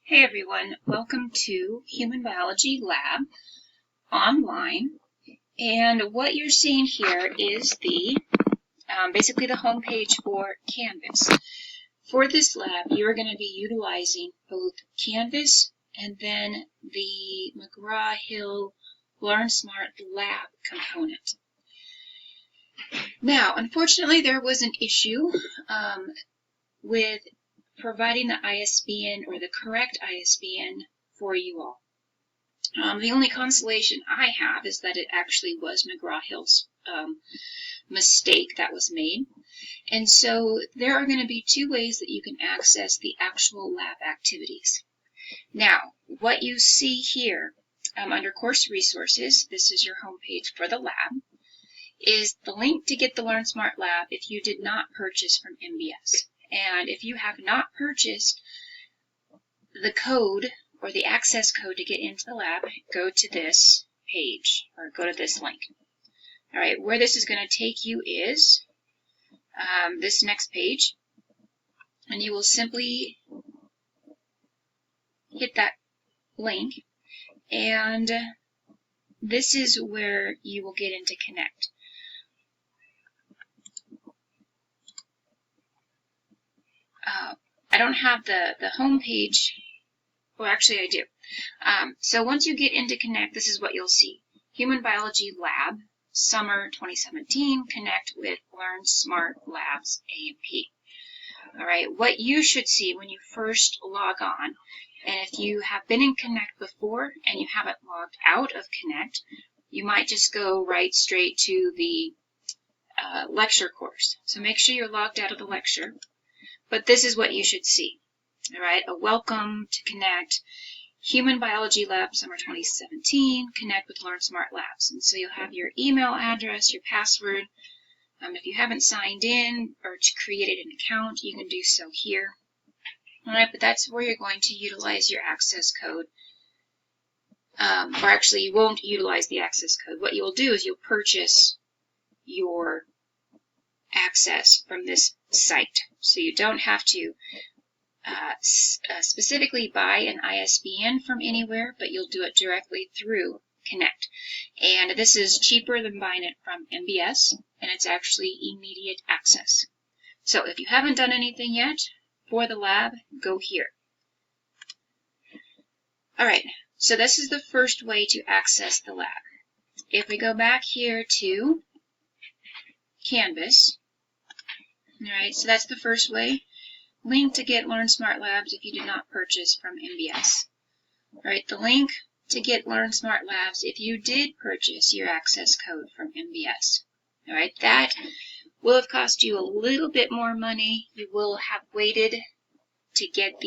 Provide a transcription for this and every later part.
Hey everyone, welcome to Human Biology Lab online. And what you're seeing here is the basically the home page for Canvas. For this lab, you're going to be utilizing both Canvas and then the McGraw-Hill LearnSmart Lab component. Now, unfortunately, there was an issue with providing the ISBN or the correct ISBN for you all. The only consolation I have is that it actually was McGraw-Hill's mistake that was made. And so there are going to be two ways that you can access the actual lab activities. Now, what you see here under Course Resources, this is your home page for the lab, is the link to get the LearnSmart Lab if you did not purchase from MBS. And if you have not purchased the code or the access code to get into the lab, go to this page or go to this link. All right, where this is going to take you is this next page, and you will simply hit that link, and this is where you will get into Connect. I don't have the home page. Well, actually, I do. So once you get into Connect, this is what you'll see. Human Biology Lab, Summer 2017, Connect with LearnSmart Labs A&P. All right, what you should see when you first log on, and if you have been in Connect before and you haven't logged out of Connect, you might just go right straight to the lecture course. So make sure you're logged out of the lecture. But this is what you should see. All right, a welcome to Connect, Human Biology Lab, Summer 2017, Connect with LearnSmart Labs. And so you'll have your email address, your password. If you haven't signed in or created an account, you can do so here. All right, but that's where you're going to utilize your access code. Or actually, you won't utilize the access code. What you'll do is you'll purchase your access from this site. So you don't have to specifically buy an ISBN from anywhere, but you'll do it directly through Connect. And this is cheaper than buying it from MBS, and it's actually immediate access. So if you haven't done anything yet for the lab, go here. All right, so this is the first way to access the lab. If we go back here to Canvas, all right, so that's the first way. Link to get LearnSmart Labs if you did not purchase from MBS. All right, the link to get LearnSmart Labs if you did purchase your access code from MBS. All right, that will have cost you a little bit more money. You will have waited to get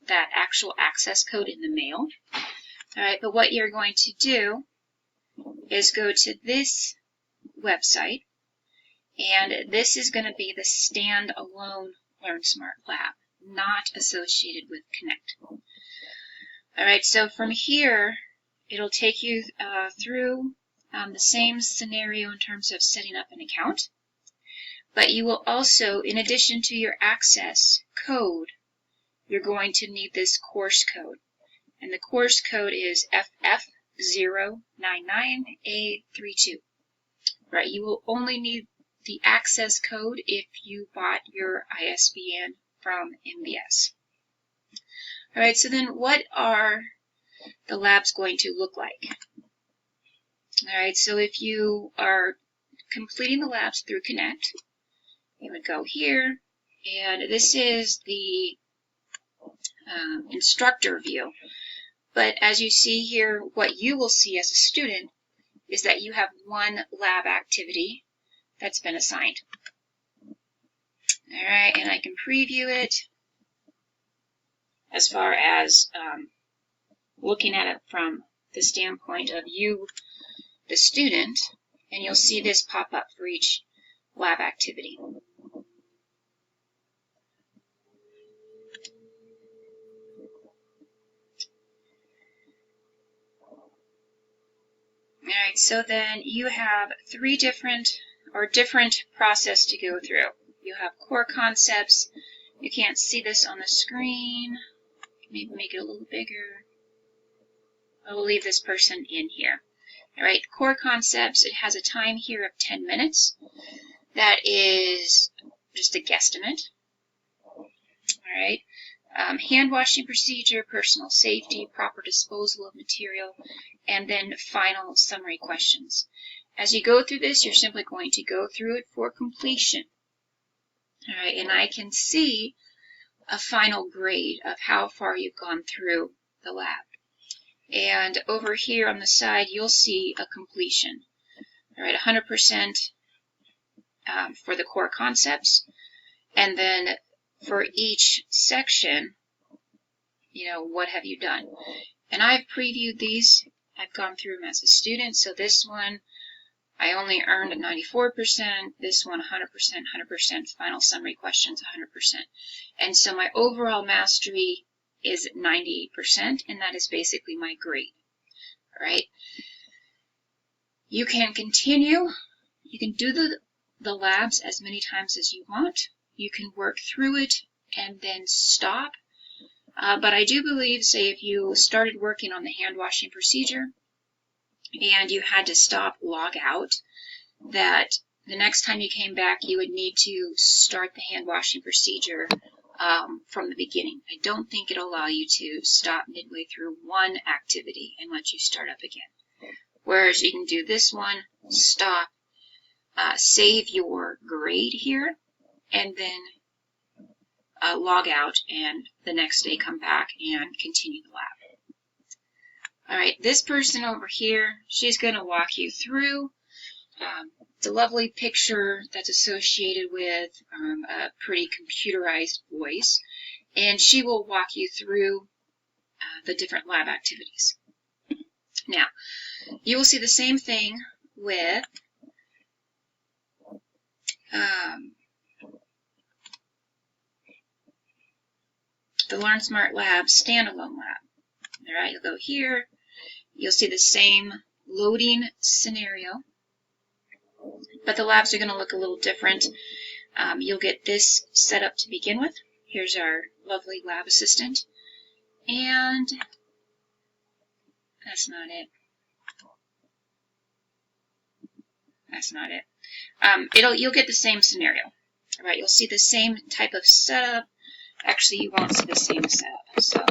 that actual access code in the mail. All right, but what you're going to do is go to this website, and this is going to be the standalone LearnSmart Lab, not associated with Connect. All right, so from here, it'll take you through the same scenario in terms of setting up an account, but you will also, in addition to your access code, you're going to need this course code, and the course code is FF099A32. Right, you will only need the access code if you bought your ISBN from MBS. All right, so then what are the labs going to look like? All right, so if you are completing the labs through Connect, you would go here, and this is the instructor view. But as you see here, what you will see as a student is that you have one lab activity that's been assigned. All right, and I can preview it as far as looking at it from the standpoint of you, the student, and you'll see this pop up for each lab activity. All right, so then you have three different process to go through. You have core concepts. You can't see this on the screen. maybe make it a little bigger. I will leave this person in here. All right, core concepts, it has a time here of 10 minutes. That is just a guesstimate. All right, hand washing procedure, personal safety, proper disposal of material, and then final summary questions. As you go through this, you're simply going to go through it for completion. All right, and I can see a final grade of how far you've gone through the lab. And over here on the side, you'll see a completion. All right, 100% for the core concepts. And then for each section, you know, what have you done? And I've previewed these. I've gone through them as a student. So this one, I only earned a 94%. This one, 100%, 100%. Final summary questions, 100%. And so my overall mastery is 98%, and that is basically my grade. All right. You can continue. You can do the labs as many times as you want. You can work through it and then stop. But I do believe, say, if you started working on the hand washing procedure and you had to stop, log out, that the next time you came back, you would need to start the hand washing procedure from the beginning. I don't think it'll allow you to stop midway through one activity and let you start up again. Whereas you can do this one, stop, save your grade here, and then log out, and the next day come back and continue the lab. All right, this person over here, she's going to walk you through. It's a lovely picture that's associated with a pretty computerized voice, and she will walk you through the different lab activities. Now, you will see the same thing with the LearnSmart Lab standalone lab. All right, you'll go here. You'll see the same loading scenario, but the labs are going to look a little different. You'll get this set up to begin with. Here's our lovely lab assistant, and that's not it. That's not it. You'll get the same scenario. All right, you'll see the same type of setup. Actually, you won't see the same setup. So,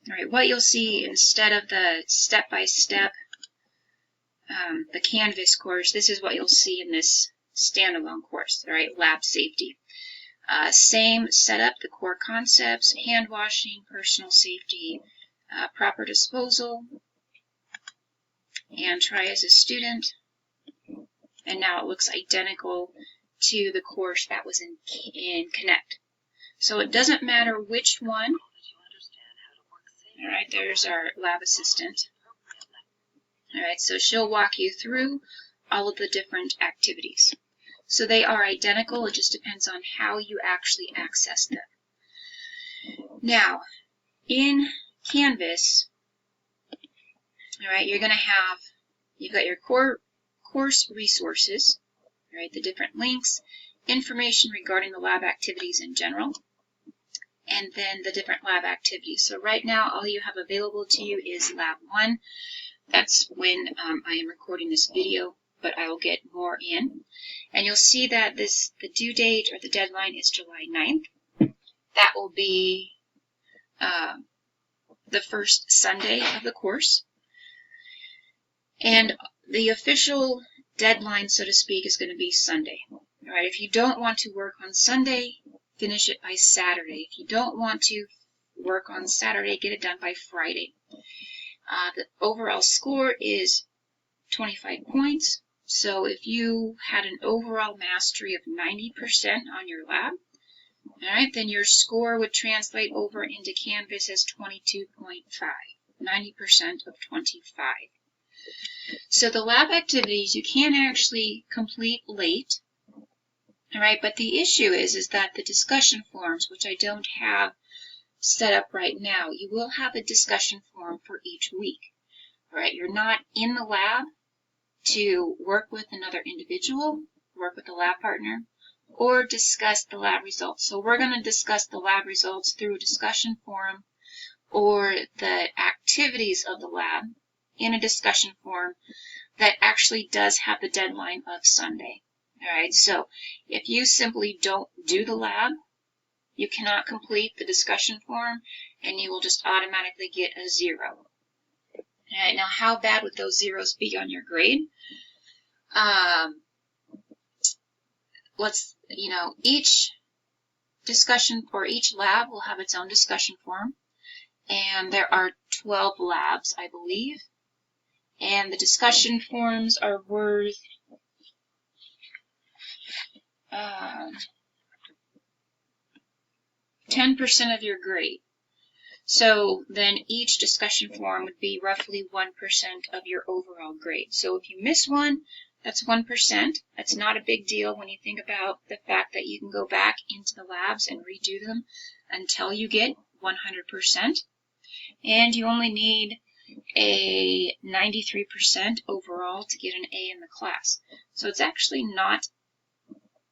all right, what you'll see instead of the step-by-step, the Canvas course, this is what you'll see in this standalone course. All right, lab safety. Same setup, the core concepts, hand washing, personal safety, proper disposal, and try as a student. And now it looks identical to the course that was in Connect. So it doesn't matter which one. All right, there's our lab assistant. All right, so she'll walk you through all of the different activities. So they are identical, it just depends on how you actually access them. Now, in Canvas, all right, you're going to have, you've got your course resources, all right, the different links, information regarding the lab activities in general, and then the different lab activities. So right now, all you have available to you is Lab 1. That's when I am recording this video, but I will get more in. And you'll see that the due date or the deadline is July 9th. That will be the first Sunday of the course. And the official deadline, so to speak, is going to be Sunday. All right, if you don't want to work on Sunday, finish it by Saturday. If you don't want to work on Saturday, get it done by Friday. The overall score is 25 points. So if you had an overall mastery of 90% on your lab, all right, then your score would translate over into Canvas as 22.5, 90% of 25. So the lab activities you can actually complete late, all right, but the issue is that the discussion forums, which I don't have set up right now, you will have a discussion forum for each week. All right, you're not in the lab, to work with another individual, work with a lab partner, or discuss the lab results. So we're going to discuss the lab results through a discussion forum or the activities of the lab in a discussion forum that actually does have the deadline of Sunday. All right, so if you simply don't do the lab, you cannot complete the discussion forum, and you will just automatically get a 0. All right, now how bad would those zeros be on your grade? Each discussion for each lab will have its own discussion forum, and there are 12 labs, I believe, and the discussion forums are worth 10% of your grade. So then each discussion forum would be roughly 1% of your overall grade. So if you miss one, that's 1%. That's not a big deal when you think about the fact that you can go back into the labs and redo them until you get 100%. And you only need a 93% overall to get an A in the class. So it's actually not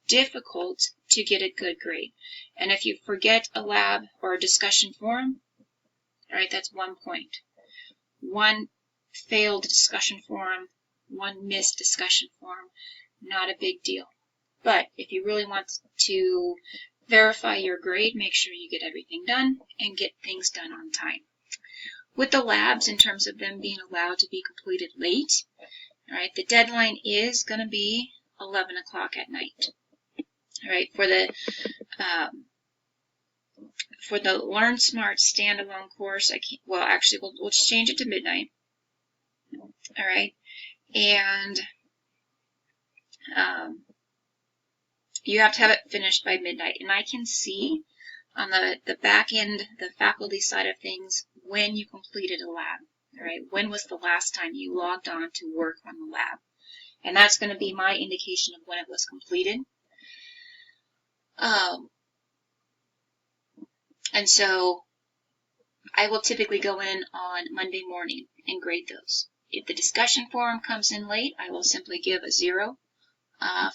difficult to get a good grade. And if you forget a lab or a discussion forum, all right, that's 1 point. 1 failed discussion forum, 1 missed discussion forum, not a big deal. But if you really want to verify your grade, make sure you get everything done and get things done on time. With the labs, in terms of them being allowed to be completed late, all right, the deadline is going to be 11 o'clock at night. All right, for the Learn Smart standalone course, we'll change it to midnight. All right, and you have to have it finished by midnight. And I can see on the back end, the faculty side of things, when you completed a lab. All right, when was the last time you logged on to work on the lab? And that's going to be my indication of when it was completed. And so I will typically go in on Monday morning and grade those. If the discussion forum comes in late, I will simply give a 0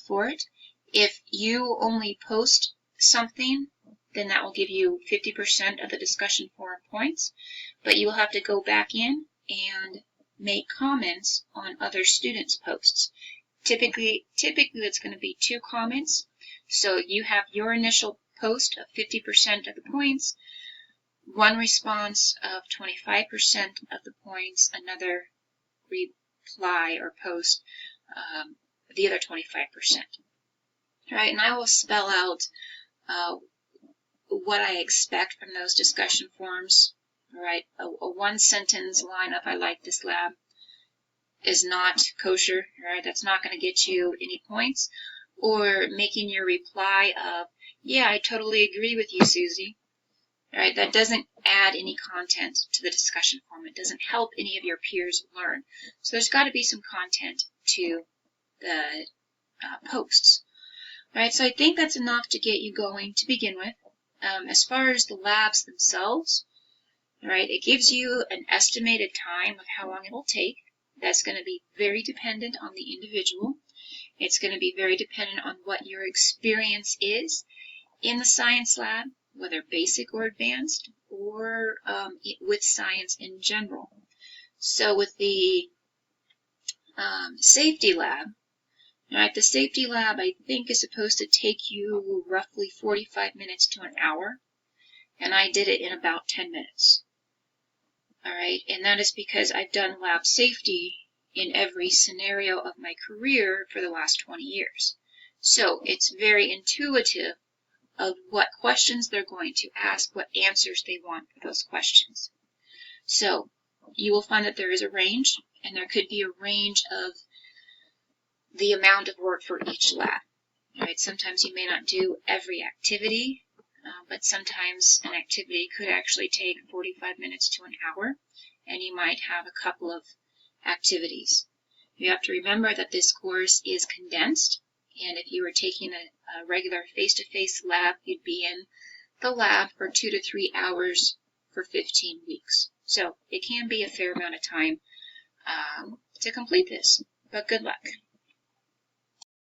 for it. If you only post something, then that will give you 50% of the discussion forum points, but you will have to go back in and make comments on other students' posts. Typically it's going to be 2 comments. So you have your initial post of 50% of the points, 1 response of 25% of the points, another reply or post the other 25%. All right, and I will spell out what I expect from those discussion forums. All right, a 1-sentence line up, I like this lab, is not kosher. All right, that's not going to get you any points. Or making your reply of, yeah, I totally agree with you, Susie. All right, that doesn't add any content to the discussion forum. It doesn't help any of your peers learn. So there's got to be some content to the posts. All right, so I think that's enough to get you going to begin with. As far as the labs themselves, all right, it gives you an estimated time of how long it will take. That's going to be very dependent on the individual. It's going to be very dependent on what your experience is in the science lab, whether basic or advanced, or with science in general. So with the safety lab, all right, the safety lab I think is supposed to take you roughly 45 minutes to an hour, and I did it in about 10 minutes. All right, and that is because I've done lab safety in every scenario of my career for the last 20 years. So it's very intuitive of what questions they're going to ask, what answers they want for those questions. So you will find that there is a range, and there could be a range of the amount of work for each lab. All right, sometimes you may not do every activity, but sometimes an activity could actually take 45 minutes to an hour, and you might have a couple of activities. You have to remember that this course is condensed, and if you were taking a regular face-to-face lab, you'd be in the lab for 2 to 3 hours for 15 weeks. So it can be a fair amount of time to complete this. but good luck.